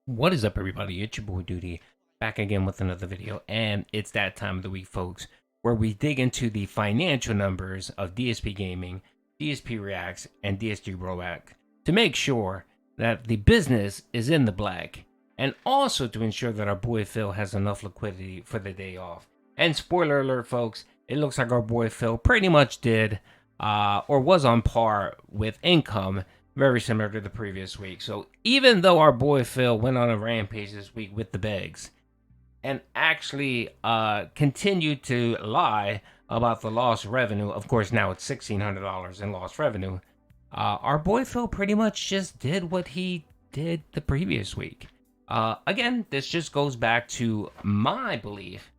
What is up, everybody? It's your boy Duty back again with another video, and it's that time of the week, folks, where we dig into the financial numbers of DSP Gaming, DSP Reacts, and DSG Rollback to make sure that the business is in the black, and also to ensure that our boy Phil has enough liquidity for the day off. And spoiler alert, folks, it looks like our boy Phil pretty much did, or was on par with income, very similar to the previous week. So even though our boy Phil went on a rampage this week with the begs and actually continued to lie about the lost revenue, of course now it's $1,600 in lost revenue, our boy Phil pretty much just did what he did the previous week. Again, this just goes back to my belief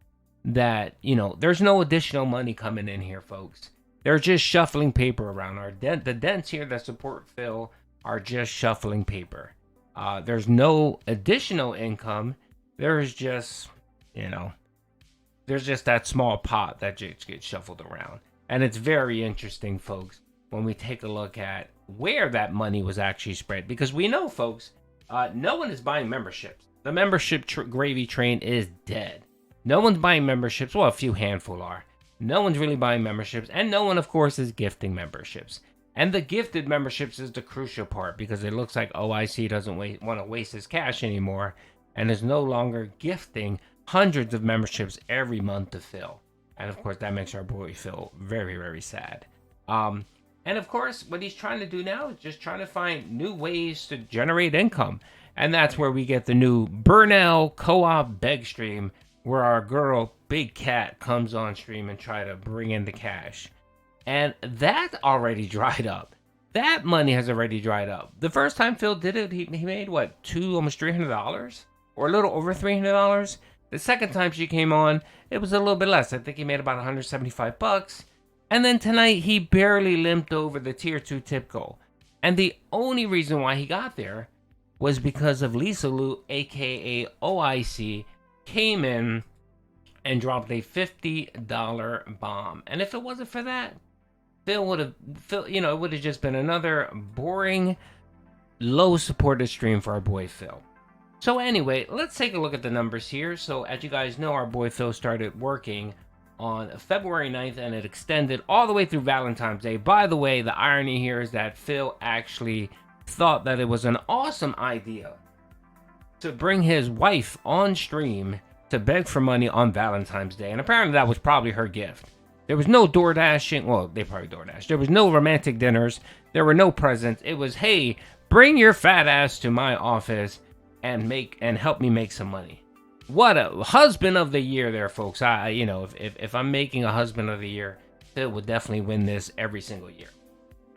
that, there's no additional money coming in here, folks. They're just shuffling paper around. The dents here that support Phil are just shuffling paper. There's no additional income. There's just, there's just that small pot that just gets shuffled around. And it's very interesting, folks, when we take a look at where that money was actually spread. Because we know, folks, no one is buying memberships. The membership gravy train is dead. No one's buying memberships. Well, a few handful are. No one's really buying memberships, and no one, of course, is gifting memberships. And the gifted memberships is the crucial part, because it looks like OIC doesn't want to waste his cash anymore and is no longer gifting hundreds of memberships every month to Phil. And of course, that makes our boy Phil very, very sad. And of course, what he's trying to do now is just trying to find new ways to generate income. And that's where we get the new Burnell co-op beg stream, where our girl Big Khet comes on stream and try to bring in the cash. And that already dried up. That money has already dried up. The first time Phil did it, he made what, almost $300? Or a little over $300? The second time she came on, it was a little bit less. I think he made about $175. And then tonight, he barely limped over the tier 2 tip goal. And the only reason why he got there was because of Lisa Lu, aka OIC, came in and dropped a $50 bomb. And if it wasn't for that, it would have just been another boring, low supported stream for our boy Phil. So anyway, let's take a look at the numbers here. So as you guys know, our boy Phil started working on February 9th, and it extended all the way through Valentine's Day. By the way, the irony here is that Phil actually thought that it was an awesome idea to bring his wife on stream to beg for money on Valentine's Day. And apparently that was probably her gift. There was no door dashing. Well, they probably door dashed. There was no romantic dinners. There were no presents. It was, hey, bring your fat ass to my office and help me make some money. What a husband of the year there, folks. If I'm making a husband of the year, Phil would definitely win this every single year.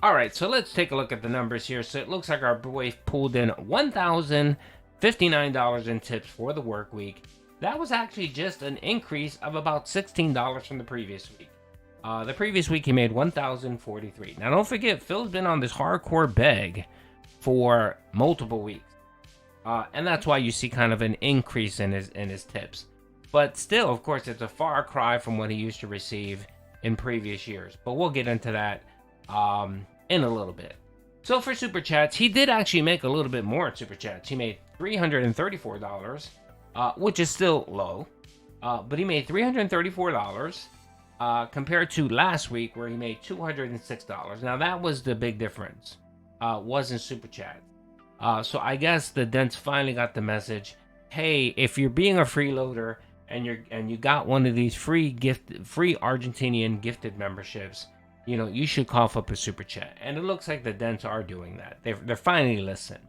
All right, so let's take a look at the numbers here. So it looks like our boy pulled in $1,059 in tips for the work week. That was actually just an increase of about $16 from the previous week. The previous week he made $1,043. Now don't forget, Phil's been on this hardcore beg for multiple weeks. And that's why you see kind of an increase in his tips. But still, of course, it's a far cry from what he used to receive in previous years. But we'll get into that in a little bit. So for Super Chats, he did actually make a little bit more in Super Chats. He made $334, which is still low. But he made $334 compared to last week where he made $206. Now that was the big difference, wasn't Super Chats. So I guess the dents finally got the message. Hey, if you're being a freeloader and you got one of these free Argentinian gifted memberships, you should cough up a super chat. And it looks like the dents are doing that. They're finally listening.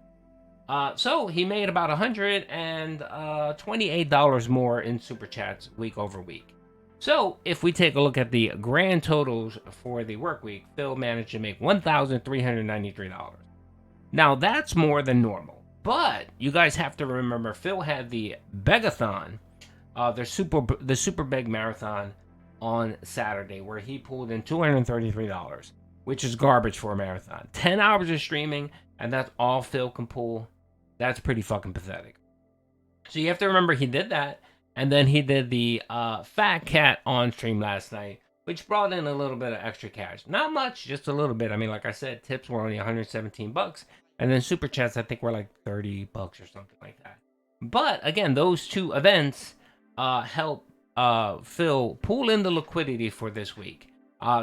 So he made about $128 more in super chats week over week. So if we take a look at the grand totals for the work week, Phil managed to make $1,393. Now that's more than normal, but you guys have to remember Phil had the Begathon, the SuperBeg marathon on Saturday, where he pulled in $233, which is garbage for a marathon. 10 hours of streaming, and that's all Phil can pull. That's pretty fucking pathetic. So you have to remember he did that, and then he did the Fat Cat on stream last night, which brought in a little bit of extra cash. Not much, just a little bit. I mean, like I said, tips were only $117. And then super chats, I think, were like $30 or something like that. But again, those two events help Phil pull in the liquidity for this week.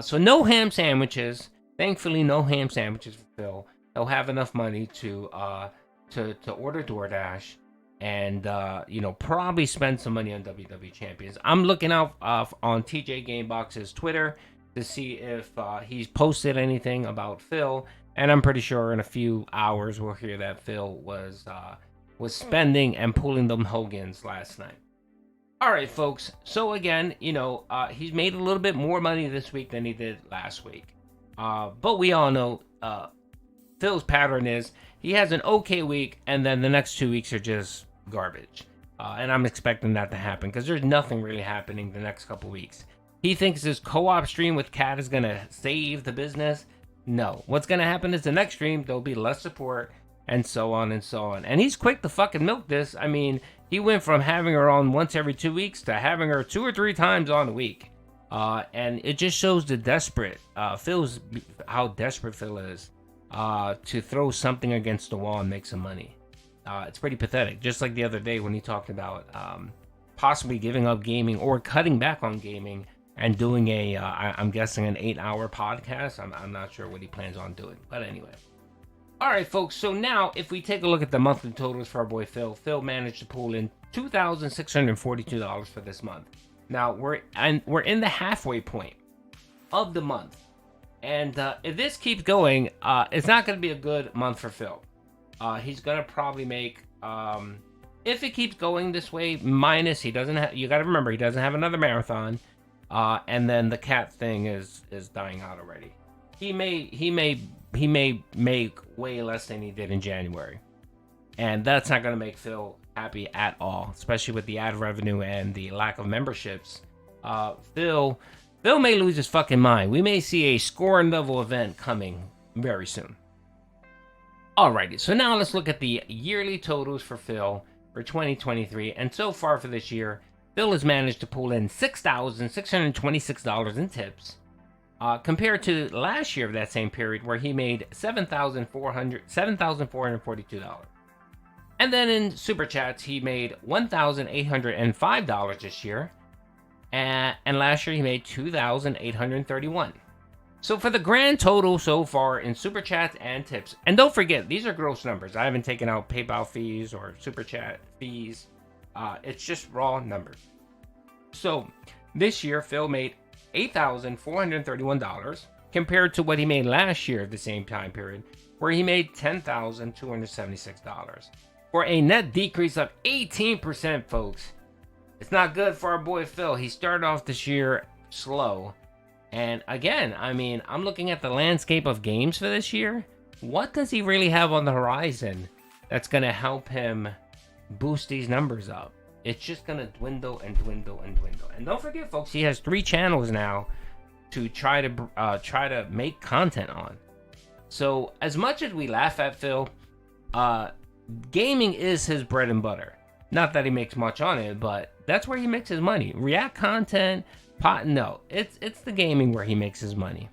So no ham sandwiches. Thankfully, no ham sandwiches for Phil. He'll have enough money to order DoorDash and probably spend some money on WWE Champions. I'm looking out on TJ Gamebox's Twitter to see if he's posted anything about Phil, and I'm pretty sure in a few hours we'll hear that Phil was spending and pulling them Hogans last night. All right, folks. So again, he's made a little bit more money this week than he did last week. But we all know Phil's pattern is he has an okay week, and then the next 2 weeks are just garbage. And I'm expecting that to happen because there's nothing really happening the next couple weeks. He thinks this co-op stream with Khet is going to save the business. No. What's going to happen is the next stream, there'll be less support, and so on and so on. And he's quick to fucking milk this. I mean, he went from having her on once every 2 weeks to having her 2 or 3 times on a week. And it just shows the how desperate Phil is to throw something against the wall and make some money. It's pretty pathetic. Just like the other day when he talked about possibly giving up gaming or cutting back on gaming and doing I'm guessing an 8-hour podcast. I'm not sure what he plans on doing. But anyway. All right, folks. So now if we take a look at the monthly totals for our boy Phil, Phil managed to pull in $2,642 for this month. Now we're in the halfway point of the month. And if this keeps going, it's not going to be a good month for Phil. He's going to probably make, if it keeps going this way, minus he doesn't have, you got to remember, he doesn't have another marathon. And then the Khet thing is dying out already. He may make way less than he did in January. And that's not going to make Phil happy at all, especially with the ad revenue and the lack of memberships. Phil may lose his fucking mind. We may see a score and level event coming very soon. Alrighty, so now let's look at the yearly totals for Phil for 2023. And so far for this year, Phil has managed to pull in $6,626 in tips, compared to last year of that same period where he made $7,442. And then in Super Chats, he made $1,805 this year. And last year he made $2,831. So for the grand total so far in Super Chats and tips, and don't forget, these are gross numbers. I haven't taken out PayPal fees or Super Chat fees. It's just raw numbers. So this year, Phil made $8,431 compared to what he made last year at the same time period, where he made $10,276. For a net decrease of 18%, folks. It's not good for our boy Phil. He started off this year slow. And again, I mean, I'm looking at the landscape of games for this year. What does he really have on the horizon that's going to help him boost these numbers up? It's just going to dwindle and dwindle and dwindle. And don't forget, folks, he has 3 channels now to try to make content on. So as much as we laugh at Phil, gaming is his bread and butter. Not that he makes much on it, but that's where he makes his money. React content, no, it's the gaming where he makes his money.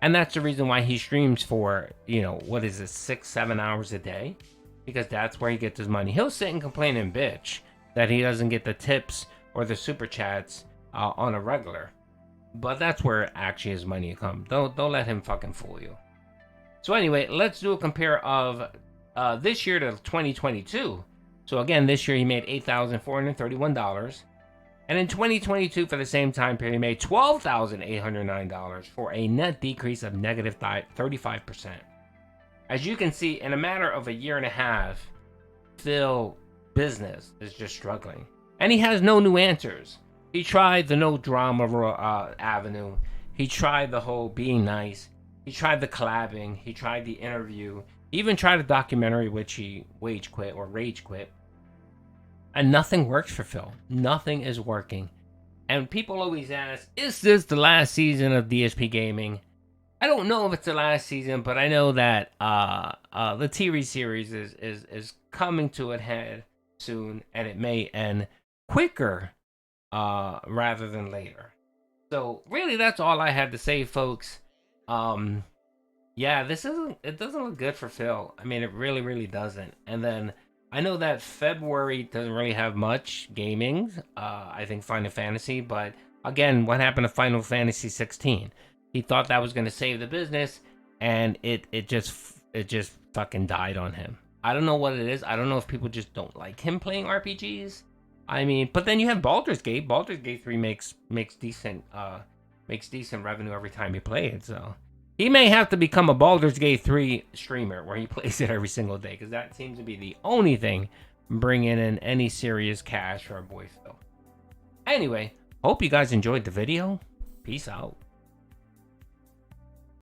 And that's the reason why he streams for, 6-7 hours a day, because that's where he gets his money. He'll sit and complain and bitch that he doesn't get the tips or the super chats on a regular, but that's where actually his money comes. Don't let him fucking fool you. So anyway, let's do a compare of this year to 2022. So again, this year he made $8,431. And in 2022, for the same time period, he made $12,809 for a net decrease of negative 35%. As you can see, in a matter of a year and a half, Phil's business is just struggling. And he has no new answers. He tried the no drama avenue. He tried the whole being nice. He tried the collabing. He tried the interview. He even tried a documentary, which he rage quit. And nothing works for Phil. Nothing is working. And people always ask, is this the last season of DSP Gaming? I don't know if it's the last season, but I know that the TV series is coming to a head soon, and it may end quicker rather than later. So really, that's all I had to say, folks. Yeah, it doesn't look good for Phil. I mean, it really, really doesn't. And then I know that February doesn't really have much gaming. I think Final Fantasy, but again, what happened to Final Fantasy 16? He thought that was going to save the business, and it just fucking died on him. I don't know what it is. I don't know if people just don't like him playing RPGs. I mean, but then you have Baldur's Gate. Baldur's Gate 3 makes decent revenue every time you play it. So he may have to become a Baldur's Gate 3 streamer where he plays it every single day, because that seems to be the only thing bringing in any serious cash for our boy Phil. Anyway, hope you guys enjoyed the video. Peace out.